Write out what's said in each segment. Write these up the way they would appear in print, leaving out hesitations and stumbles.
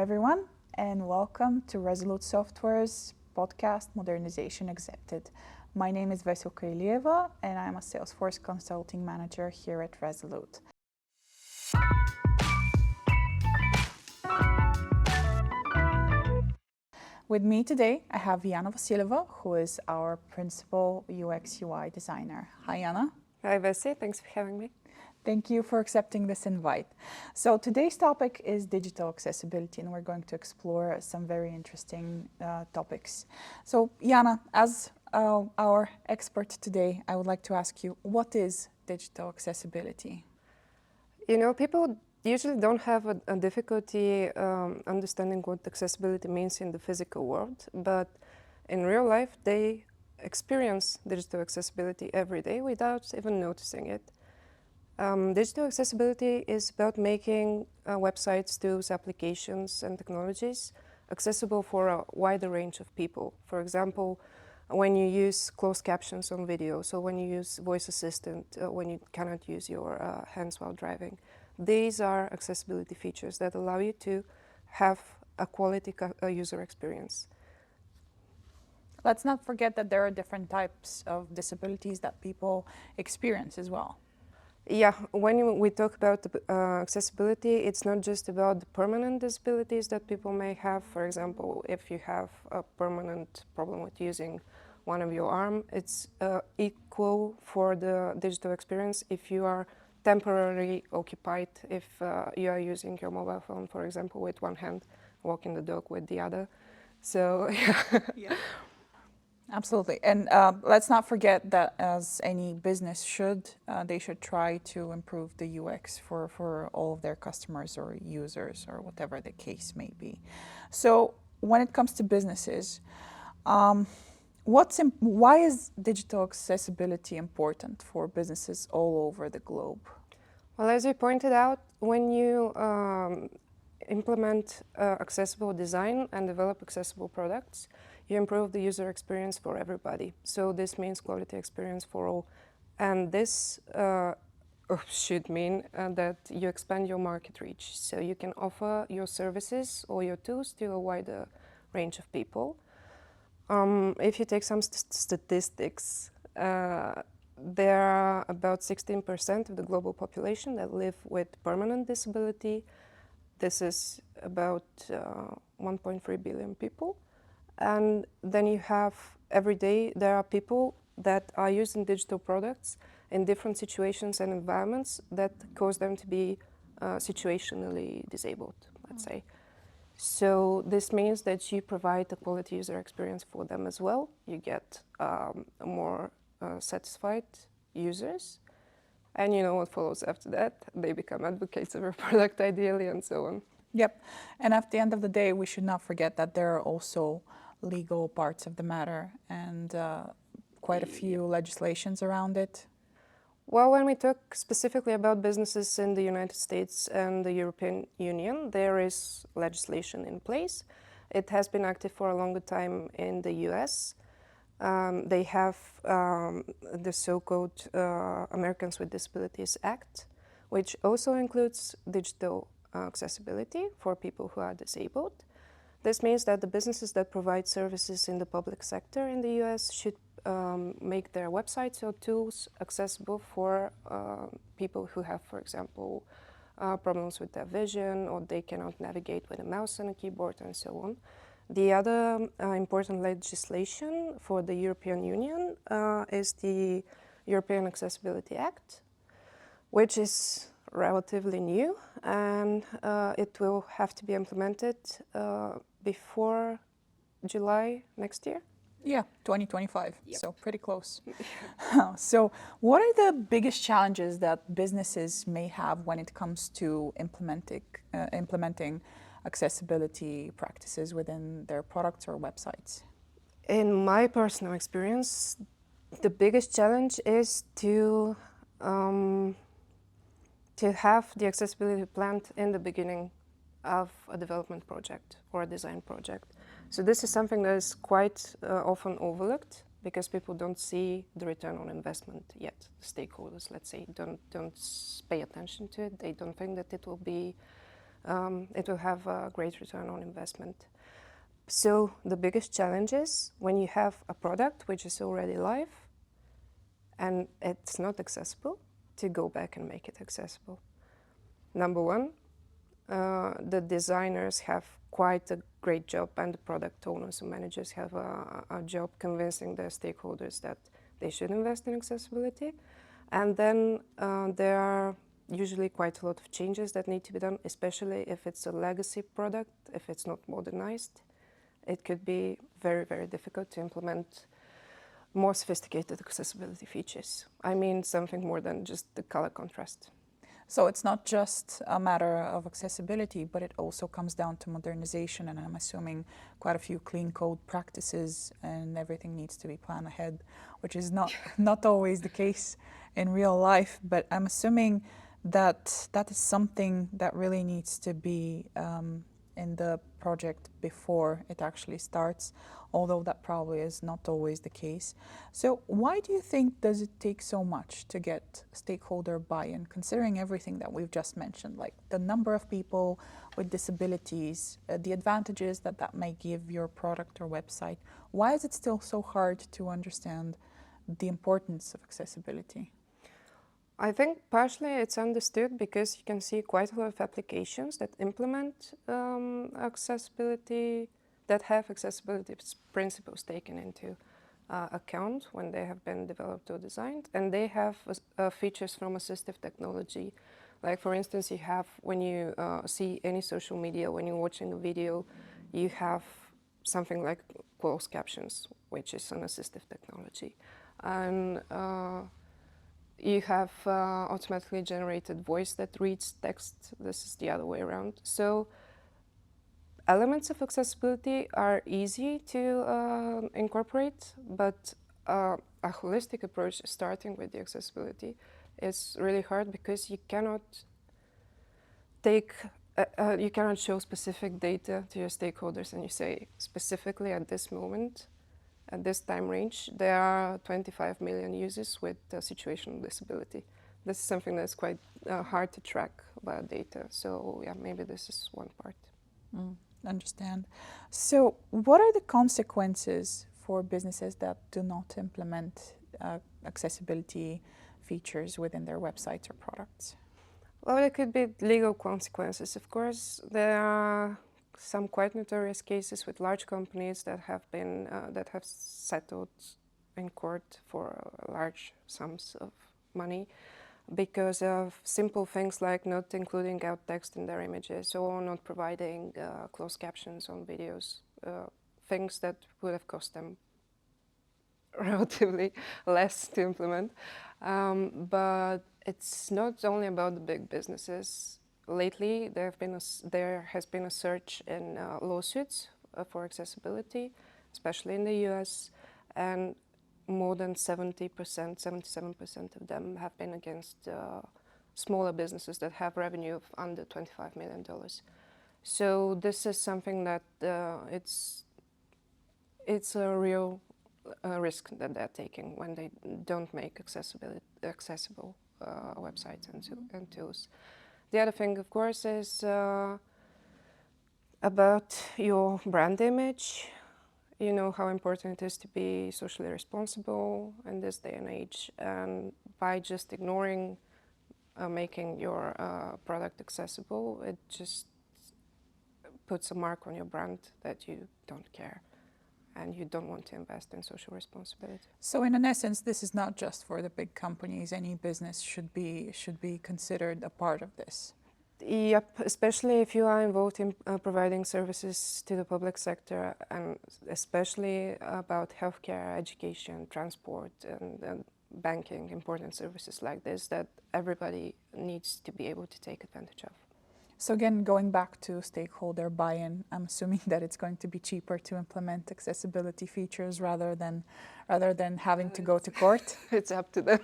everyone, and welcome to Resolute Software's podcast, Modernization Accepted. My name is Veselka Ilieva, and I'm a Salesforce Consulting Manager here at Resolute. With me today, I have Yana Vasileva, who is our Principal UX UI Designer. Hi, Yana. Hi, Vesi. Thanks for having me. Thank you for accepting this invite. So today's topic is digital accessibility, and we're going to explore some very interesting topics. So Yana, as our expert today, I would like to ask you, what is digital accessibility? You know, people usually don't have a difficulty understanding what accessibility means in the physical world, but in real life, they experience digital accessibility every day without even noticing it. Digital accessibility is about making websites, tools, applications, and technologies accessible for a wider range of people. For example, when you use closed captions on video, so when you use voice assistant, when you cannot use your hands while driving. These are accessibility features that allow you to have a quality user experience. Let's not forget that there are different types of disabilities that people experience as well. Yeah, when we talk about accessibility, it's not just about the permanent disabilities that people may have. For example, if you have a permanent problem with using one of your arm, it's equal for the digital experience if you are temporarily occupied, if you are using your mobile phone, for example, with one hand, walking the dog with the other. So, yeah. Absolutely. And let's not forget that as any business should, they should try to improve the UX for all of their customers or users or whatever the case may be. So when it comes to businesses, why is digital accessibility important for businesses all over the globe? Well, as you pointed out, when you implement accessible design and develop accessible products, you improve the user experience for everybody. So this means quality experience for all. And this should mean that you expand your market reach. So you can offer your services or your tools to a wider range of people. If you take some statistics, there are about 16% of the global population that live with permanent disability. This is about 1.3 billion people. And then you have, every day, there are people that are using digital products in different situations and environments that cause them to be situationally disabled, let's say. So this means that you provide a quality user experience for them as well. You get more satisfied users. And you know what follows after that? They become advocates of your product ideally and so on. Yep. And at the end of the day, we should not forget that there are also legal parts of the matter and quite a few legislations around it. Well, when we talk specifically about businesses in the United States and the European Union, there is legislation in place. It has been active for a longer time in the US. They have the so-called Americans with Disabilities Act, which also includes digital accessibility for people who are disabled. This means that the businesses that provide services in the public sector in the US should make their websites or tools accessible for people who have, for example, problems with their vision, or they cannot navigate with a mouse and a keyboard and so on. The other important legislation for the European Union is the European Accessibility Act, which is relatively new, and it will have to be implemented before July next year. Yeah, 2025, Yep. So pretty close. So what are the biggest challenges that businesses may have when it comes to implementing accessibility practices within their products or websites? In my personal experience, the biggest challenge is to have the accessibility planned in the beginning of a development project or a design project. So this is something that is quite often overlooked because people don't see the return on investment yet. Stakeholders, let's say, don't pay attention to it. They don't think that it will be it will have a great return on investment. So the biggest challenge is when you have a product which is already live and it's not accessible, to go back and make it accessible. Number one, the designers have quite a great job, and the product owners and managers have a job convincing their stakeholders that they should invest in accessibility. And then there are usually quite a lot of changes that need to be done, especially if it's a legacy product, if it's not modernized. It could be very, very difficult to implement more sophisticated accessibility features. I mean something more than just the color contrast. So it's not just a matter of accessibility, but it also comes down to modernization, and I'm assuming quite a few clean code practices, and everything needs to be planned ahead, which is not always the case in real life. But I'm assuming that that is something that really needs to be in the project before it actually starts, although that probably is not always the case. So why do you think does it take so much to get stakeholder buy-in, considering everything that we've just mentioned, like the number of people with disabilities, the advantages that that may give your product or website? Why is it still so hard to understand the importance of accessibility? I think partially it's understood because you can see quite a lot of applications that implement accessibility, that have accessibility principles taken into account when they have been developed or designed, and they have features from assistive technology. Like for instance, you have, when you see any social media, when you're watching a video, you have something like closed captions, which is an assistive technology. And you have automatically generated voice that reads text. This is the other way around. So elements of accessibility are easy to incorporate, but a holistic approach starting with the accessibility is really hard because you cannot you cannot show specific data to your stakeholders and you say specifically at this moment, at this time range, there are 25 million users with situational disability. This is something that's quite hard to track via data. So yeah, maybe this is one part. Understand. So what are the consequences for businesses that do not implement accessibility features within their websites or products? Well, there could be legal consequences, of course. There are some quite notorious cases with large companies that have been that have settled in court for large sums of money because of simple things like not including out text in their images or not providing closed captions on videos, things that would have cost them relatively less to implement. But it's not only about the big businesses. Lately, there has been a surge in lawsuits for accessibility, especially in the US, and more than 70%, 77% of them have been against smaller businesses that have revenue of under $25 million. So this is something that it's a real risk that they're taking when they don't make accessible websites and tools. The other thing, of course, is about your brand image. You know how important it is to be socially responsible in this day and age. And by just ignoring making your product accessible, it just puts a mark on your brand that you don't care and you don't want to invest in social responsibility. So in essence, this is not just for the big companies. Any business should be considered a part of this. Yep, especially if you are involved in providing services to the public sector, and especially about healthcare, education, transport, and banking, important services like this that everybody needs to be able to take advantage of. So again, going back to stakeholder buy-in, I'm assuming that it's going to be cheaper to implement accessibility features rather than having to go to court. It's up to them,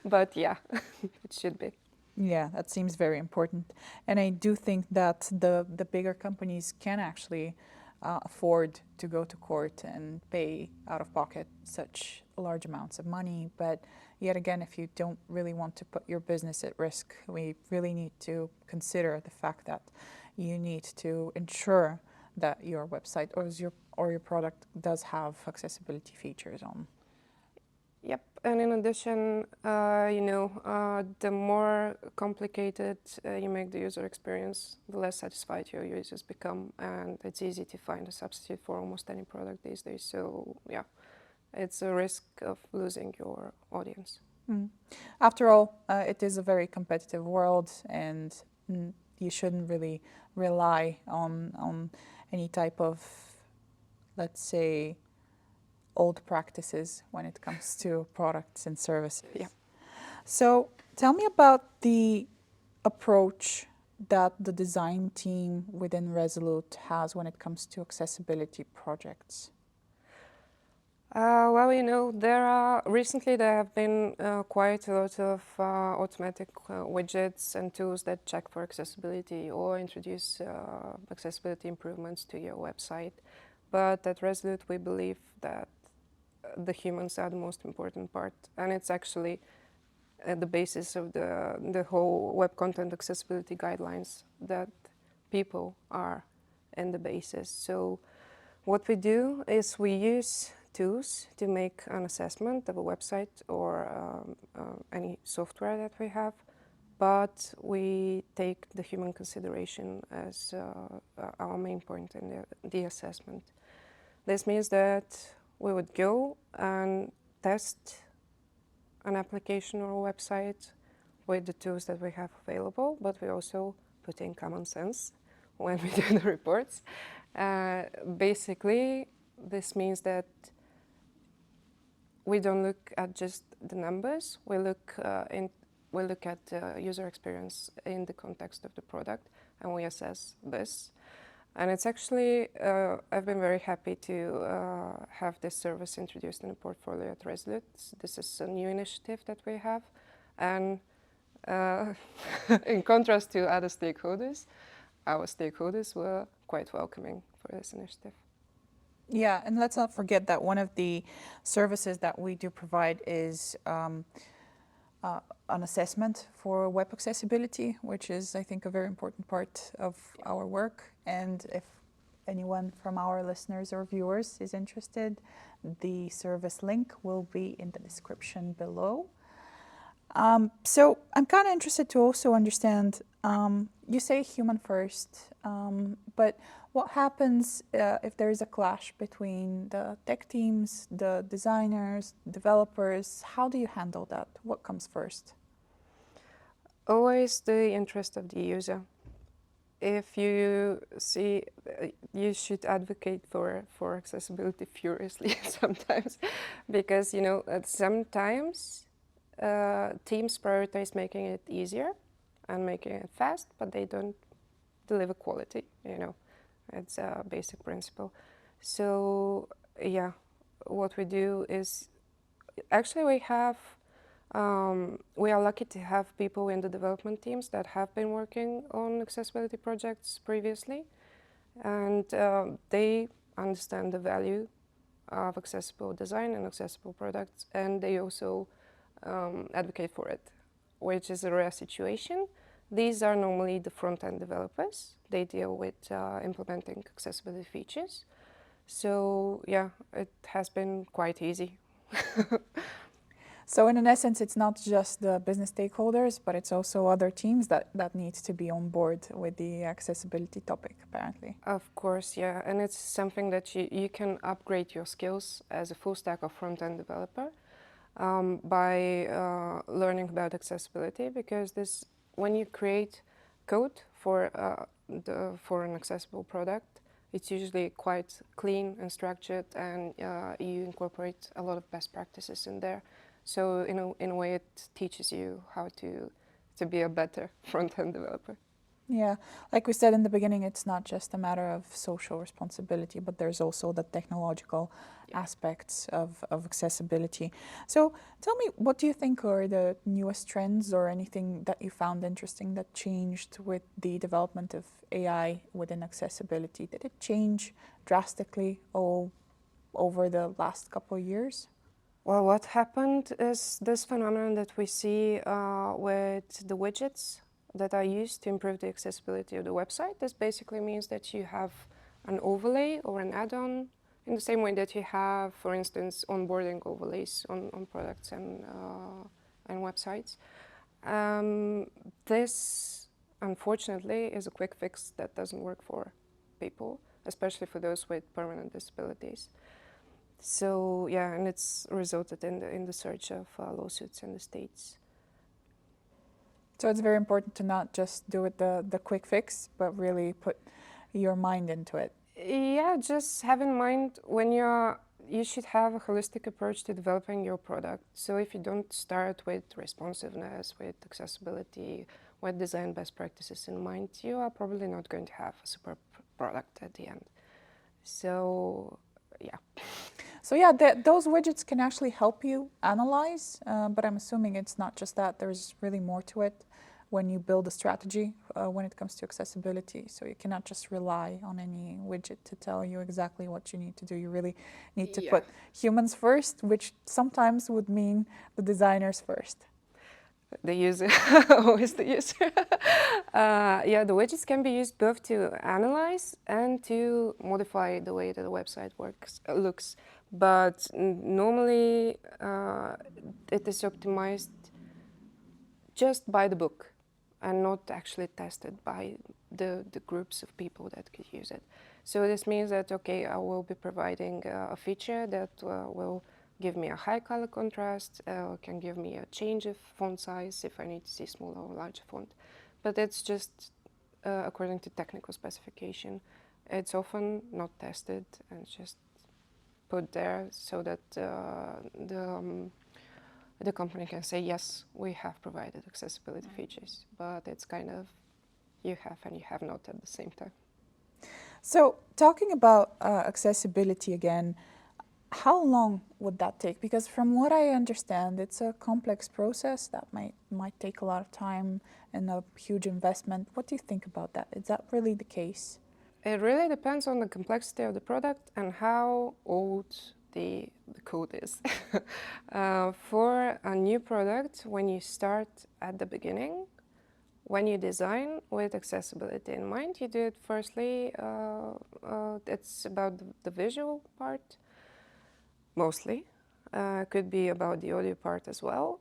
but yeah, it should be. Yeah, that seems very important. And I do think that the bigger companies can actually afford to go to court and pay out of pocket such large amounts of money. But yet again, if you don't really want to put your business at risk, we really need to consider the fact that you need to ensure that your website or your product does have accessibility features on. Yep, and in addition, the more complicated you make the user experience, the less satisfied your users become, and it's easy to find a substitute for almost any product these days. So yeah, it's a risk of losing your audience. After all, it is a very competitive world, and you shouldn't really rely on any type of, let's say, old practices when it comes to products and services. Yeah. So tell me about the approach that the design team within Resolute has when it comes to accessibility projects. Recently there have been quite a lot of automatic widgets and tools that check for accessibility or introduce accessibility improvements to your website. But at Resolute, we believe that the humans are the most important part, and it's actually at the basis of the whole web content accessibility guidelines that people are in the basis. So what we do is we use tools to make an assessment of a website or any software that we have, but we take the human consideration as our main point in the assessment. This means that we would go and test an application or a website with the tools that we have available, but we also put in common sense when we do the reports. Basically, this means that we don't look at just the numbers. We look at the user experience in the context of the product, and we assess this. And it's actually, I've been very happy to have this service introduced in the portfolio at Resolute. This is a new initiative that we have. And in contrast to other stakeholders, our stakeholders were quite welcoming for this initiative. Yeah, and let's not forget that one of the services that we do provide is an assessment for web accessibility, which is, I think, a very important part of our work. And if anyone from our listeners or viewers is interested, the service link will be in the description below. So I'm kind of interested to also understand, you say human first, but what happens if there is a clash between the tech teams, the designers, developers? How do you handle that? What comes first? Always the interest of the user. If you see, you should advocate for accessibility furiously sometimes, because sometimes teams prioritize making it easier and making it fast, but they don't deliver quality. It's a basic principle. So yeah, what we do is actually we are lucky to have people in the development teams that have been working on accessibility projects previously, and they understand the value of accessible design and accessible products, and they also advocate for it, which is a rare situation. These are normally the front-end developers. They deal with implementing accessibility features. So yeah, it has been quite easy. So in essence, it's not just the business stakeholders, but it's also other teams that need to be on board with the accessibility topic, apparently. Of course, yeah. And it's something that you can upgrade your skills as a full stack or front-end developer by learning about accessibility, because when you create code for an accessible product, it's usually quite clean and structured, and you incorporate a lot of best practices in there. So in a way, it teaches you how to be a better front-end developer. Yeah, like we said in the beginning, it's not just a matter of social responsibility, but there's also the technological aspects of accessibility. So tell me, what do you think are the newest trends or anything that you found interesting that changed with the development of AI within accessibility? Did it change drastically over the last couple of years? Well, what happened is this phenomenon that we see with the widgets that are used to improve the accessibility of the website. This basically means that you have an overlay or an add-on in the same way that you have, for instance, onboarding overlays on products and websites. This, unfortunately, is a quick fix that doesn't work for people, especially for those with permanent disabilities. So yeah, and it's resulted in the surge of lawsuits in the States. So it's very important to not just do it the quick fix, but really put your mind into it. Yeah, just have in mind when you should have a holistic approach to developing your product. So if you don't start with responsiveness, with accessibility, with design best practices in mind, you are probably not going to have a super product at the end. So yeah. So yeah, those widgets can actually help you analyze, but I'm assuming it's not just that. There's really more to it when you build a strategy when it comes to accessibility. So you cannot just rely on any widget to tell you exactly what you need to do. You really need to put humans first, which sometimes would mean the designers first. The user, always the user. Yeah, the widgets can be used both to analyze and to modify the way that the website looks. But normally it is optimized just by the book and not actually tested by the groups of people that could use it. So this means that, okay, I will be providing a feature that will give me a high color contrast, can give me a change of font size if I need to see smaller or larger font. But it's just according to technical specification. It's often not tested and just put there so that the company can say, yes, we have provided accessibility features, but it's kind of you have and you have not at the same time. So talking about accessibility again, how long would that take? Because from what I understand, it's a complex process that might take a lot of time and a huge investment. What do you think about that? Is that really the case? It really depends on the complexity of the product and how old the code is. For a new product, when you start at the beginning, when you design with accessibility in mind, you do it firstly, it's about the visual part, mostly. Could be about the audio part as well.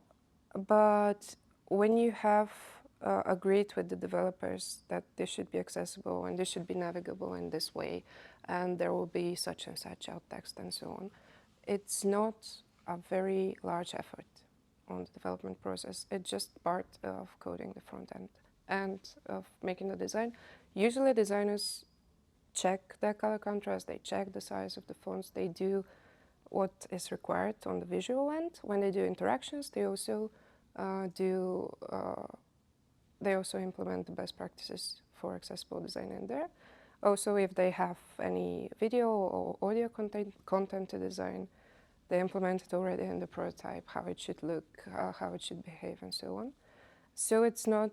But when you have agreed with the developers that this should be accessible and this should be navigable in this way, and there will be such and such alt text and so on, it's not a very large effort on the development process. It's just part of coding the front end and of making the design. Usually designers check their color contrast, they check the size of the fonts, they do what is required on the visual end. When they do interactions, they also implement the best practices for accessible design in there. Also, if they have any video or audio content to design, they implement it already in the prototype, how it should look, how it should behave, and so on. So it's not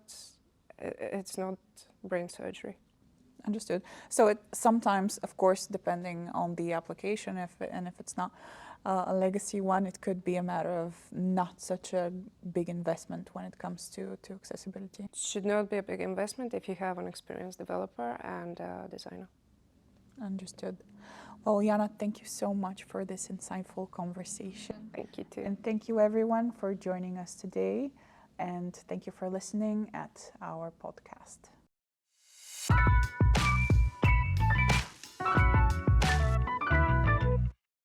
brain surgery. Understood. So it sometimes, of course, depending on the application, if it's not a legacy one, it could be a matter of not such a big investment when it comes to accessibility. It should not be a big investment if you have an experienced developer and designer. Understood. Well, Yana, thank you so much for this insightful conversation. Thank you too. And thank you everyone for joining us today. And thank you for listening at our podcast.